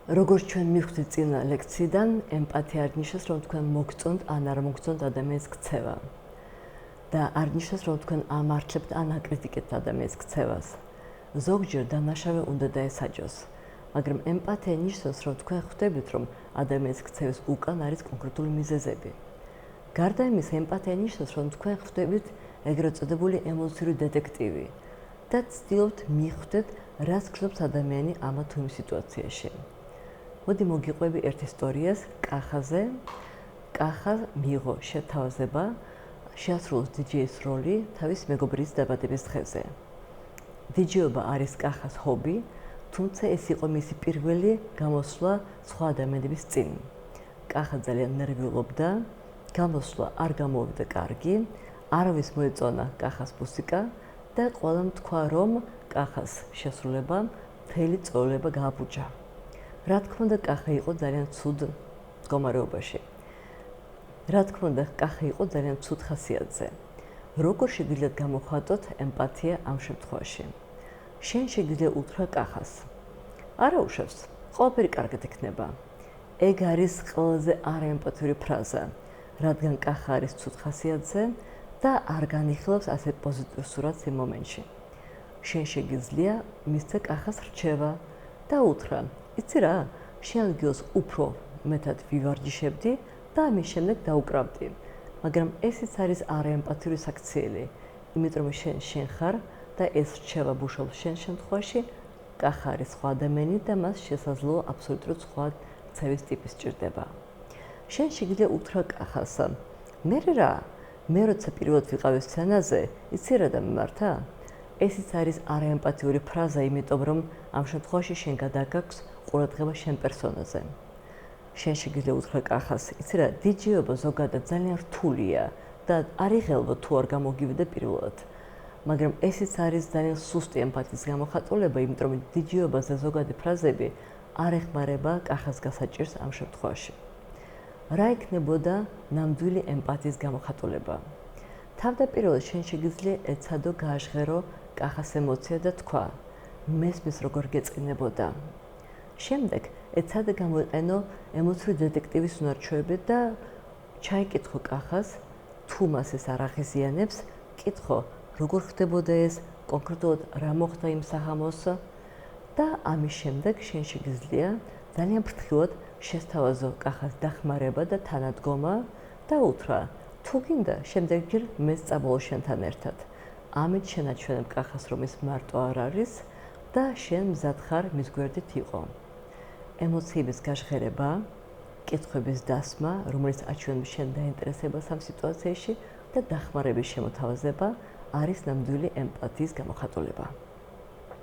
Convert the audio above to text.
როგორც ჩვენ მივხვდით წინა ლექციიდან, ემპათია არ ნიშნავს, რომ თქვენ მოგწონთ ან არ მოგწონთ ადამიანის ქცევა. და არ ნიშნავს, რომ თქვენ ამართლებთ ან აკრიტიკებთ ადამიანის ქცევას. ზოგჯერ დამნაშავე უნდა დაესაჯოს, მაგრამ ემპათია ნიშნავს, რომ თქვენ ხვდებით, რომ ადამიანის ქცევის უკან არის კონკრეტული მიზეზები. გარდა იმისა, ემპათია ნიშნავს, რომ თქვენ ხვდებით ეგრეთ წოდებული ემოციური დეტექტივი და ცდილობთ მიხვდეთ, რას გრძნობს ადამიანი ამა თუ იმ სიტუაციაში. მოდი მოგიყვები ერთ ისტორიას კახაზე. კახა მიიღო შეთავაზება შეასრულოს დიჯეის როლი თავის მეგობრის დაბადების დღეზე. დიჯეობა არის კახას ჰობი, თუმცა ეს იყო მისი პირველი გამოსვლა სხვა ადამიანების წინ. კახა ძალიან ნერვიულობდა, გამოსვლა არ გამოვიდა კარგი, არავის მოეწონა კახას მუსიკა და ყველამ თქვა, რომ კახას შესრულება მთელი წვეულება გააბუჯა. რა თქმა უნდა, კახა იყო ძალიან ცუდ მდგომარეობაში. რა თქმა უნდა, კახა იყო ძალიან ცუდ ხასიათზე. როგორ შეგიძლიათ გამოხატოთ ემპათია ამ შემთხვევაში? შენ შეგიძლია უთხრა კახას. არა უშავს, ყველაფერი კარგად იქნება. ეგ არის ყველაზე არაემპათიური ფრაზა, რადგან კახა არის ცუდ ხასიათზე და არ განიხილავს ასეთ პოზიტიურ სურათს იმ მომენტში. შენ შეგიძლია მისცე კახას რჩევა და უთხრა, იცი რა, შენ ადგილს უფრო მეტად ვივარჯიშებდი და ამის შემდეგ დაუკრავდი. მაგრამ ესიც არის არაემპათიური საქციელი, იმიტომ რომ შენ ხარ და ეს რჩევა ბუშობს შენ შემთხვევაში, კახა არის სხვა ადამიანი და მას შესაძლოა აბსოლუტურად სხვა ქცევის ტიპი სჭირდება. შენ შეგიძლია უთხრა კახას, მე რა, მე როცა პირველად ვიყავი სცენაზე, იცი რა დამემართა? ესიც არის არაემპათიური ფრაზა, იმიტომ რომ ამ შემთხვევაში შენ გადაგაქვს ყურადღება შენ პერსონაზე. შენ შეგიძლია უთხრა კახას, იცი რა, დიჯეობა ზოგადად ძალიან რთულია და არ იღელვა თუ არ გამოგივიდა პირველად. მაგრამ ესიც არის ძალიან სუსტი ემპათიის გამოხატულება, იმიტომ რომ დიჯეობაზე ზოგადი ფრაზები არ ეხმარება კახას გასაჭირს ამ შემთხვევაში. რა იქნებოდა ნამდვილი ემპათიის გამოხატულება? თავდაპირველად შენ შეგიძლია ეცადო გააჟღერო კახას ემოცია და თქვა, მესმის როგორ გეწყინებოდა. შემდეგ ეცადე გამოიყენო ემოციური დეტექტივის უნარჩვევები და ჩაიკითხო კახას, თუ მას ეს არ აღიზიანებს, კითხო, როგორ ხდებოდა ეს, კონკრეტულად რა მოხდა იმ საღამოს და ამის შემდეგ შენ შეგიძლია ძალიან ფრთხილად შესთავაზო კახას დახმარება და თანადგომა და უთხრა, თუ გინდა, შემდეგ ჯერ მეც წაბოლო შენთან ერთად. ამით შენაჩვენებ კახას, რომ ის მარტო არ არის და შენ მზად ხარ მის გვერდით იყო. ემოციების გაჟღერება, კითხვების დასმა, რომელიც აჩვენებს შენ დაინტერესებას ამ სიტუაციაში და დახმარების შემოთავაზება არის ნამდვილი ემპათიის გამოხატულება.